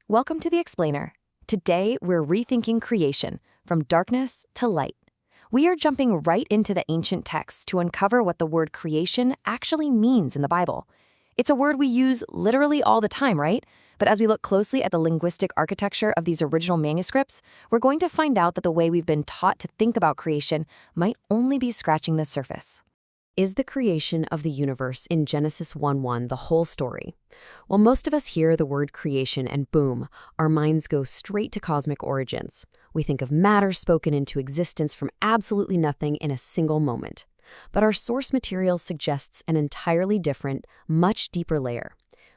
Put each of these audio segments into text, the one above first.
Welcome to The Explainer. Today, we're rethinking creation, from darkness to light. We are jumping right into the ancient texts to uncover what the word creation actually means in the Bible. It's a word we use literally all the time, right? But as we look closely at the linguistic architecture of these original manuscripts, we're going to find out that the way we've been taught to think about creation might only be scratching the surface. Is the creation of the universe in Genesis 1:1 the whole story? While most of us hear the word creation and boom, our minds go straight to cosmic origins. We think of matter spoken into existence from absolutely nothing in a single moment. But our source material suggests an entirely different, much deeper layer.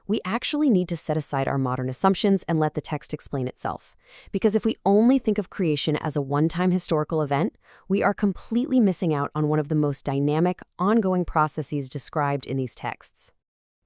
We actually need to set aside our modern assumptions and let the text explain itself. Because if we only think of creation as a one-time historical event, we are completely missing out on one of the most dynamic, ongoing processes described in these texts.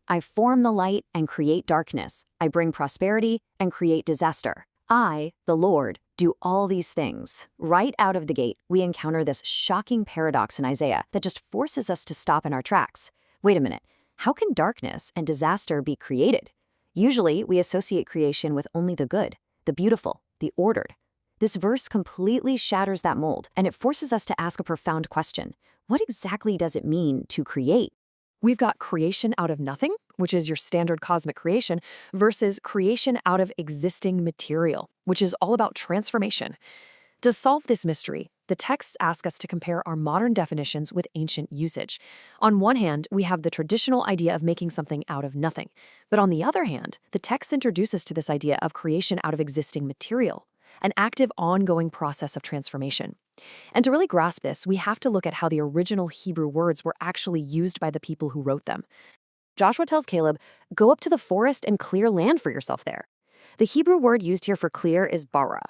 I form the light and create darkness. I bring prosperity and create disaster. I, the Lord, do all these things. Right out of the gate, we encounter this shocking paradox in Isaiah that just forces us to stop in our tracks. Wait a minute. How can darkness and disaster be created? Usually, we associate creation with only the good, the beautiful, the ordered. This verse completely shatters that mold, and it forces us to ask a profound question. What exactly does it mean to create? We've got creation out of nothing, which is your standard cosmic creation, versus creation out of existing material, which is all about transformation. To solve this mystery, the texts ask us to compare our modern definitions with ancient usage. On one hand, we have the traditional idea of making something out of nothing. But on the other hand, the text introduces us to this idea of creation out of existing material, an active, ongoing process of transformation. And to really grasp this, we have to look at how the original Hebrew words were actually used by the people who wrote them. Joshua tells Caleb, "Go up to the forest and clear land for yourself there." The Hebrew word used here for clear is bara.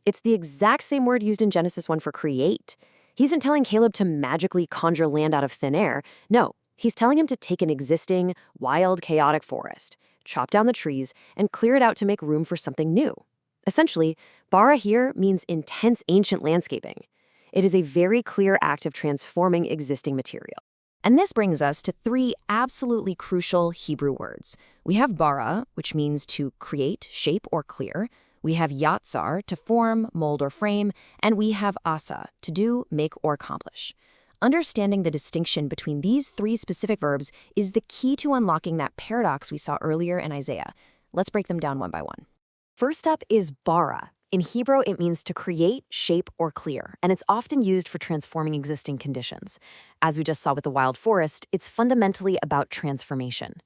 It's the exact same word used in Genesis 1 for create. He isn't telling Caleb to magically conjure land out of thin air. No, he's telling him to take an existing, wild, chaotic forest, chop down the trees, and clear it out to make room for something new. Essentially, Bara here means intense ancient landscaping. It is a very clear act of transforming existing material. And this brings us to three absolutely crucial Hebrew words. We have Bara, which means to create, shape, or clear. We have Yatsar, to form, mold, or frame, and we have Asah, to do, make, or accomplish. Understanding the distinction between these three specific verbs is the key to unlocking that paradox we saw earlier in Isaiah. Let's break them down one by one. First up is Bara. In Hebrew, it means to create, shape, or clear, and it's often used for transforming existing conditions. As we just saw with the wild forest, it's fundamentally about transformation.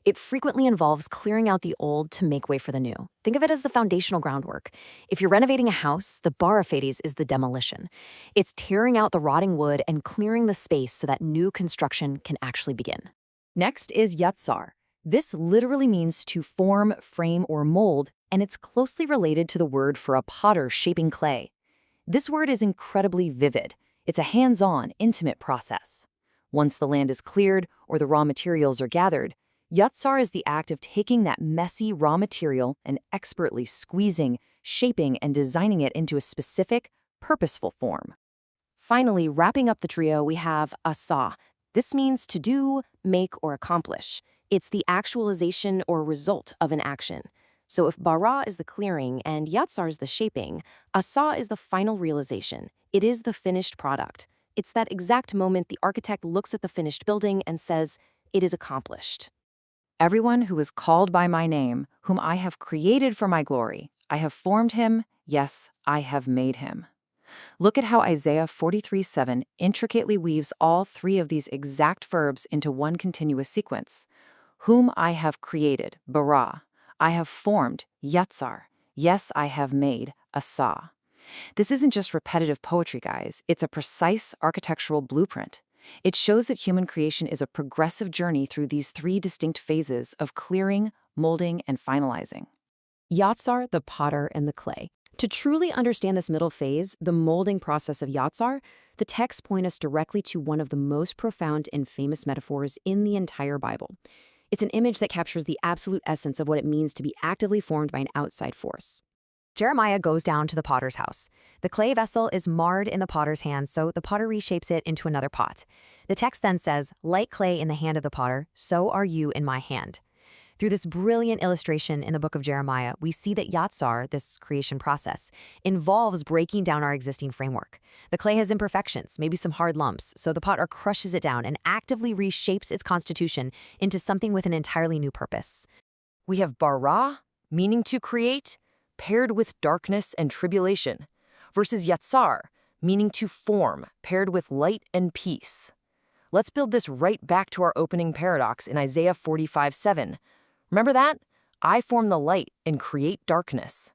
It frequently involves clearing out the old to make way for the new. Think of it as the foundational groundwork. If you're renovating a house, the bara phase is the demolition. It's tearing out the rotting wood and clearing the space so that new construction can actually begin. Next is Yatsar. This literally means to form, frame, or mold, and it's closely related to the word for a potter shaping clay. This word is incredibly vivid. It's a hands-on, intimate process. Once the land is cleared or the raw materials are gathered, Yatsar is the act of taking that messy raw material and expertly squeezing, shaping, and designing it into a specific, purposeful form. Finally, wrapping up the trio, we have Asah. This means to do, make, or accomplish. It's the actualization or result of an action. So if Bara is the clearing and Yatsar is the shaping, Asah is the final realization. It is the finished product. It's that exact moment the architect looks at the finished building and says, "It is accomplished." Everyone who is called by my name, whom I have created for my glory, I have formed him, yes, I have made him. Look at how Isaiah 43:7 intricately weaves all three of these exact verbs into one continuous sequence. Whom I have created, bara. I have formed, Yatsar. Yes, I have made, Asah. This isn't just repetitive poetry, guys. It's a precise architectural blueprint. It shows that human creation is a progressive journey through these three distinct phases of clearing, molding, and finalizing. Yatsar, the potter, and the clay. To truly understand this middle phase, the molding process of Yatsar, the texts point us directly to one of the most profound and famous metaphors in the entire Bible. It's an image that captures the absolute essence of what it means to be actively formed by an outside force. Jeremiah goes down to the potter's house. The clay vessel is marred in the potter's hand, so the potter reshapes it into another pot. The text then says, "Like clay in the hand of the potter, so are you in my hand." Through this brilliant illustration in the book of Jeremiah, we see that Yatsar, this creation process, involves breaking down our existing framework. The clay has imperfections, maybe some hard lumps, so the potter crushes it down and actively reshapes its constitution into something with an entirely new purpose. We have Bara, meaning to create, paired with darkness and tribulation, versus Yatsar, meaning to form, paired with light and peace. Let's build this right back to our opening paradox in Isaiah 45:7. Remember that? I form the light and create darkness.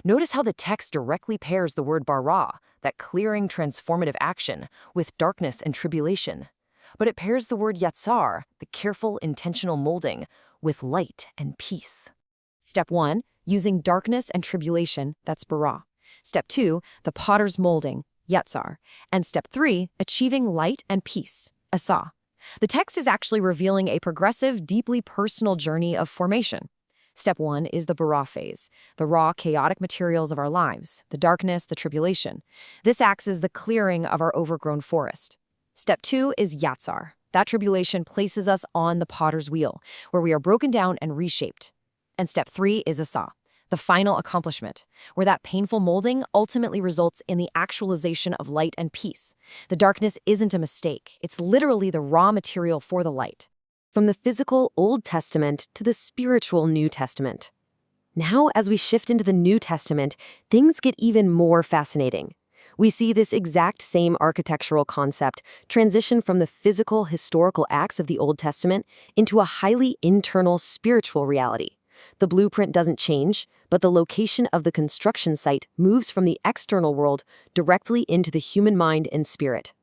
Notice how the text directly pairs the word bara, that clearing transformative action, with darkness and tribulation. But it pairs the word yatsar, the careful, intentional molding, with light and peace. Step 1, using darkness and tribulation, that's bara. Step 2, the potter's molding, Yatsar. And step 3, achieving light and peace, Asah. The text is actually revealing a progressive, deeply personal journey of formation. Step 1 is the Bara phase, the raw, chaotic materials of our lives, the darkness, the tribulation. This acts as the clearing of our overgrown forest. Step 2 is Yatsar. That tribulation places us on the potter's wheel, where we are broken down and reshaped. And step 3 is Asah, the final accomplishment, where that painful molding ultimately results in the actualization of light and peace. The darkness isn't a mistake. It's literally the raw material for the light. From the physical Old Testament to the spiritual New Testament. Now, as we shift into the New Testament, things get even more fascinating. We see this exact same architectural concept transition from the physical, historical acts of the Old Testament into a highly internal spiritual reality. The blueprint doesn't change, but the location of the construction site moves from the external world directly into the human mind and spirit.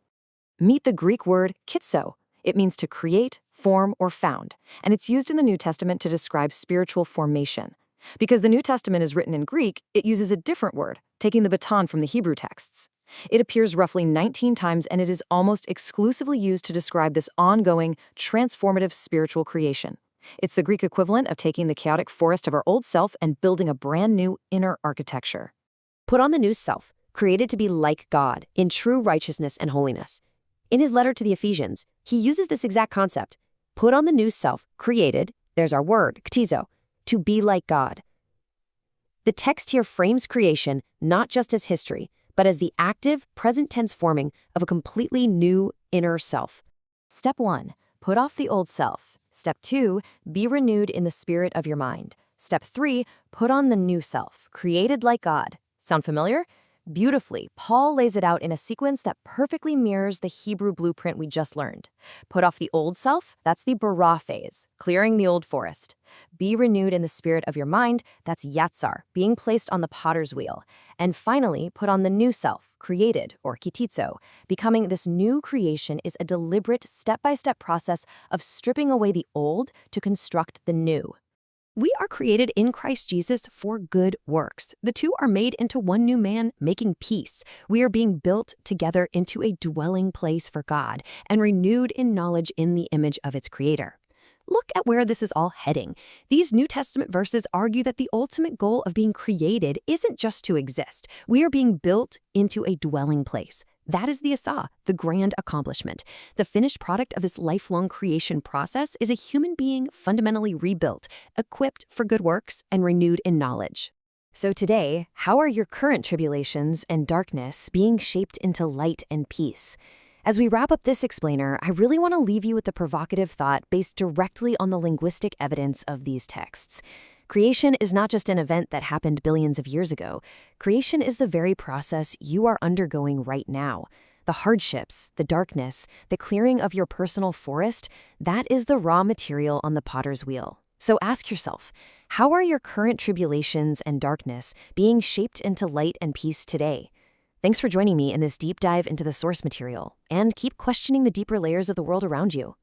Meet the Greek word kitso. It means to create, form, or found, and it's used in the New Testament to describe spiritual formation. Because the New Testament is written in Greek, it uses a different word, taking the baton from the Hebrew texts. It appears roughly 19 times, and it is almost exclusively used to describe this ongoing, transformative spiritual creation. It's the Greek equivalent of taking the chaotic forest of our old self and building a brand new inner architecture. Put on the new self, created to be like God, in true righteousness and holiness. In his letter to the Ephesians, he uses this exact concept. Put on the new self, created, there's our word, ktizo, to be like God. The text here frames creation not just as history, but as the active, present tense forming of a completely new inner self. Step 1, put off the old self. Step 2, be renewed in the spirit of your mind. Step 3, put on the new self, created like God. Sound familiar? Beautifully, Paul lays it out in a sequence that perfectly mirrors the Hebrew blueprint we just learned. Put off the old self, that's the Bara phase, clearing the old forest. Be renewed in the spirit of your mind, that's Yatsar, being placed on the potter's wheel. And finally, put on the new self, created, or kititzo. Becoming this new creation is a deliberate, step-by-step process of stripping away the old to construct the new. We are created in Christ Jesus for good works. The two are made into one new man, making peace. We are being built together into a dwelling place for God and renewed in knowledge in the image of its creator. Look at where this is all heading. These New Testament verses argue that the ultimate goal of being created isn't just to exist. We are being built into a dwelling place. That is the Asah, the grand accomplishment. The finished product of this lifelong creation process is a human being fundamentally rebuilt, equipped for good works, and renewed in knowledge. So today, how are your current tribulations and darkness being shaped into light and peace? As we wrap up this explainer, I really want to leave you with a provocative thought based directly on the linguistic evidence of these texts. Creation is not just an event that happened billions of years ago. Creation is the very process you are undergoing right now. The hardships, the darkness, the clearing of your personal forest, that is the raw material on the potter's wheel. So ask yourself, how are your current tribulations and darkness being shaped into light and peace today? Thanks for joining me in this deep dive into the source material, and keep questioning the deeper layers of the world around you.